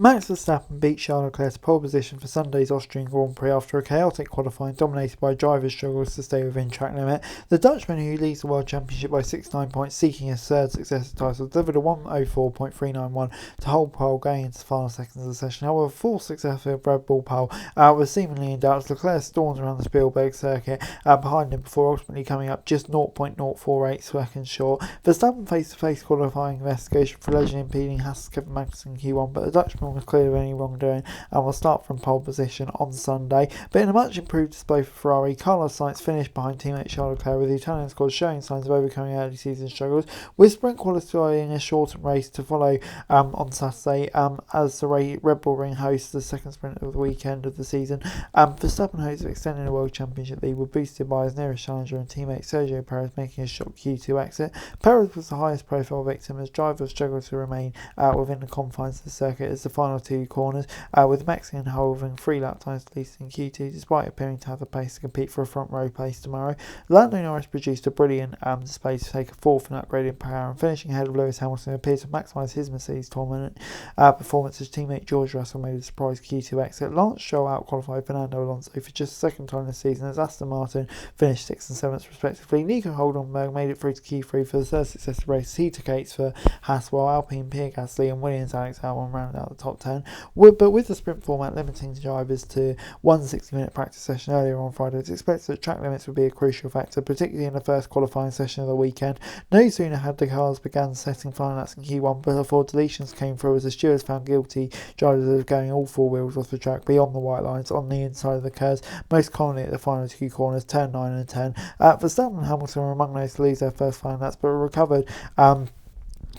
Max Verstappen beat Charles Leclerc to pole position for Sunday's Austrian Grand Prix after a chaotic qualifying dominated by drivers' struggles to stay within track limit. The Dutchman, who leads the World Championship by 69 points, seeking his third successive title, delivered a 1:04.391 to hold pole going into the final seconds of the session. However, a fourth successive Red Bull pole was seemingly in doubt as Leclerc stormed around the Spielberg circuit behind him before ultimately coming up just 0.048 seconds short. Verstappen face-to-face qualifying investigation for allegedly impeding Haas Kevin Magnussen Q1, but the Dutchman was clear of any wrongdoing and will start from pole position on Sunday. But in a much improved display for Ferrari, Carlos Sainz finished behind teammate Charles Leclerc, with the Italian squad showing signs of overcoming early season struggles, with sprint qualifying a shortened race to follow on Saturday as the Red Bull Ring hosts the second sprint of the weekend of the season. Verstappen hopes of extending the World Championship lead were boosted by his nearest challenger and teammate Sergio Perez making a shock Q2 exit. Perez was the highest profile victim as drivers struggled to remain within the confines of the circuit as the final two corners, with Mexican holding 3 lap times at least in Q2, despite appearing to have the pace to compete for a front row place tomorrow. Lando Norris produced a brilliant display to take a fourth and upgraded power, and finishing ahead of Lewis Hamilton appeared to maximise his Mercedes tournament performance as teammate George Russell made a surprise Q2 exit. Lance Stroll outqualified Fernando Alonso for just the second time this season as Aston Martin finished 6th and 7th respectively. Nico Hülkenberg made it through to Q3 for the third successive race. He took 8th for Haas, while Alpine, Pierre Gasly and Williams Alex Albon rounded out the top 10. But with the sprint format limiting drivers to one 60-minute practice session earlier on Friday, it's expected that track limits would be a crucial factor, particularly in the first qualifying session of the weekend. No sooner had the cars begun setting final laps in Q1 before deletions came through as the stewards found guilty drivers of going all four wheels off the track beyond the white lines on the inside of the curves, most commonly at the final two corners, turn 9 and 10. Verstappen and Hamilton were among those to lose their first final laps, but recovered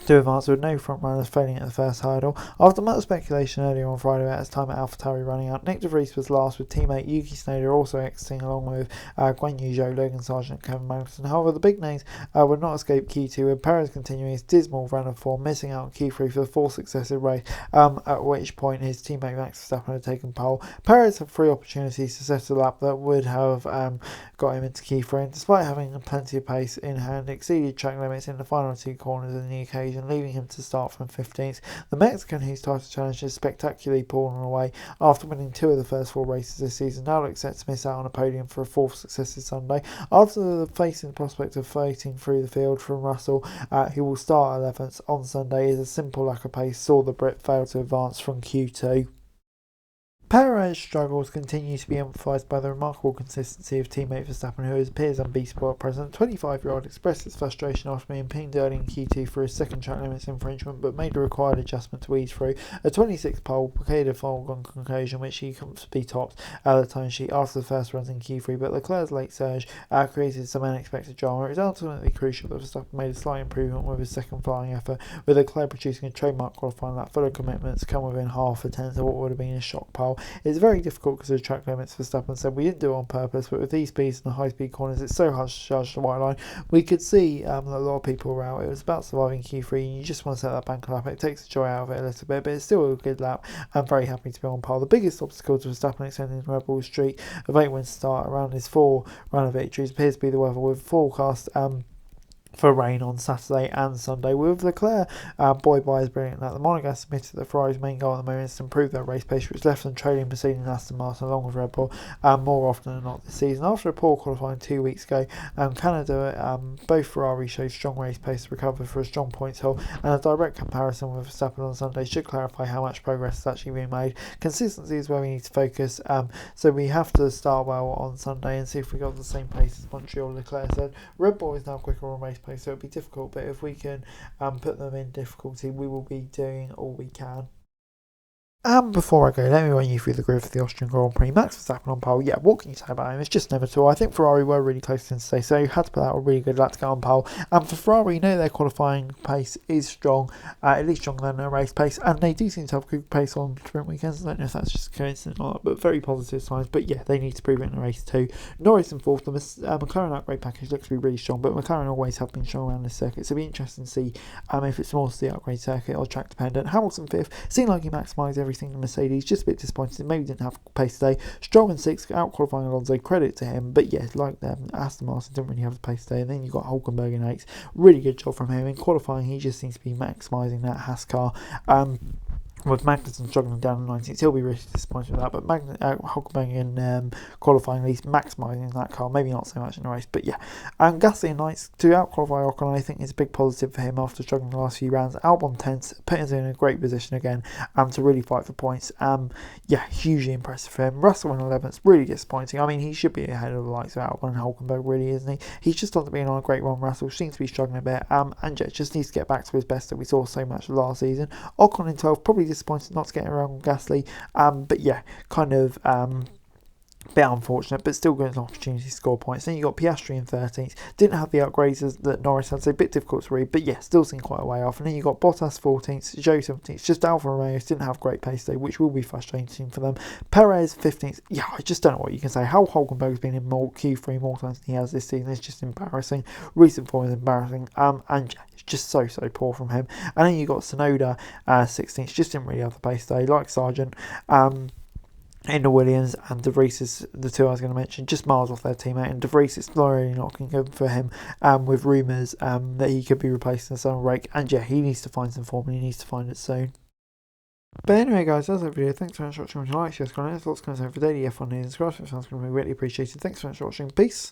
to advance with no front runners failing at the first hurdle. After much speculation earlier on Friday about his time at AlphaTauri running out, Nick De Vries was last, with teammate Yuki Tsunoda also exiting along with Guan Yu Zhou, Logan Sargent and Kevin Magnussen. However, the big names would not escape Q2, with Perez continuing his dismal run of form, missing out on Q3 for the fourth successive race, at which point his teammate Max Verstappen had taken pole. Perez had 3 opportunities to set a lap that would have got him into Q3, and despite having plenty of pace in hand, exceeded track limits in the final 2 corners on the occasion, leaving him to start from 15th. The Mexican, whose title challenge has spectacularly fallen away after winning 2 of the first 4 races this season, now looks set to miss out on a podium for a 4th successive Sunday. After facing the prospect of fighting through the field from Russell, who will start 11th on Sunday, is a simple lack of pace saw the Brit fail to advance from Q2. Perez's struggles continue to be emphasised by the remarkable consistency of teammate Verstappen, who appears unbeatable at present. 25-year-old expressed his frustration after being pinged early in Q2 for his second track limits infringement, but made the required adjustment to ease through. A 26th pole, blockaded a foregone conclusion, which he comfortably topped at the time sheet after the first runs in Q3, but Leclerc's late surge created some unexpected drama. It was ultimately crucial that Verstappen made a slight improvement with his second flying effort, with Leclerc producing a trademark qualifying lap full of commitment to come within half a tenth of what would have been a shock pole. It's very difficult because of the track limits. Verstappen said, "We didn't do it on purpose, but with these speeds and the high-speed corners, it's so hard to charge the white line." We could see that a lot of people were out. It was about surviving Q3, and you just want to set that bank lap. It takes the joy out of it a little bit, but it's still a good lap. I'm very happy to be on pole. The biggest obstacle to Verstappen extending the Red Bull streak of 8 wins start around his 4 run of victories appears to be the weather, with forecast for rain on Saturday and Sunday, with Leclerc buoyed by his brilliant lap. The Monegasque admitted that Ferrari's main goal at the moment is to improve their race pace, which left them trailing Mercedes and Aston Martin along with Red Bull more often than not this season. After a poor qualifying 2 weeks ago, Canada, both Ferrari showed strong race pace to recover for a strong points haul, and a direct comparison with Verstappen on Sunday should clarify how much progress has actually been made. Consistency is where we need to focus, so we have to start well on Sunday and see if we got the same pace as Montreal. Leclerc said Red Bull is now quicker on race pace, so it'll be difficult, but if we can put them in difficulty, we will be doing all we can. And before I go, let me run you through the grid for the Austrian Grand Prix. Max Verstappen on pole. Yeah, what can you say about him? It's just inevitable. I think Ferrari were really close to him today, so had to put out a really good lap to get on pole. And for Ferrari, you know their qualifying pace is strong, at least stronger than their race pace, and they do seem to have good pace on sprint weekends. I don't know if that's just a coincidence or not, but very positive signs. But yeah, they need to prove it in the race too. Norris in 4th. The McLaren upgrade package looks to be really strong, but McLaren always have been strong around this circuit, so it'll be interesting to see if it's more to the upgrade circuit or track dependent. Hamilton 5th. Seemed like he maximised everything in Mercedes. Just a bit disappointed, maybe didn't have pace today. Stroll in 6th, out qualifying Alonso, credit to him, but yeah, like them, Aston Martin didn't really have the pace today. And then you've got Hülkenberg in 8th, really good job from him. In qualifying, he just seems to be maximising that Haas car. with Magnussen struggling down in 19th, he'll be really disappointed with that. But Hulkenberg in qualifying, at least maximising that car, maybe not so much in the race. But yeah, Gasly in 9th to out-qualify Ocon, I think is a big positive for him after struggling the last few rounds. Albon 10th, putting us in a great position again to really fight for points. Yeah, hugely impressive for him. Russell in 11th, really disappointing. I mean, he should be ahead of the likes of Albon and Hulkenberg, really, isn't he? He's just not being on a great run. Russell seems to be struggling a bit, and just needs to get back to his best that we saw so much last season. Ocon in 12th, probably disappointed not to get around Gasly, but yeah, kind of bit unfortunate, but still good an opportunity to score points. Then you got Piastri in 13th, didn't have the upgrades that Norris had, so a bit difficult to read, but yeah, still seemed quite a way off. And then you got Bottas 14th, Joe 17th, just Alfa Romeo didn't have great pace today, which will be frustrating for them. Perez 15th, yeah, I just don't know what you can say. How Hulkenberg's been in Q3 more times than he has this season is just embarrassing. Recent form is embarrassing, and it's just so poor from him. And then you got Tsunoda 16th, just didn't really have the pace today, like Sargent. In the Williams, and De Vries is the two I was going to mention, just miles off their teammate, and De Vries is really not good for him, with rumours that he could be replaced in the summer break, and yeah, he needs to find some form and he needs to find it soon. But anyway guys, that's that video. Thanks so much for watching. Like, share, comment, thoughts, comments over daily F1 news and subscribe if it sounds going to be really appreciated. Thanks so much for watching. Peace.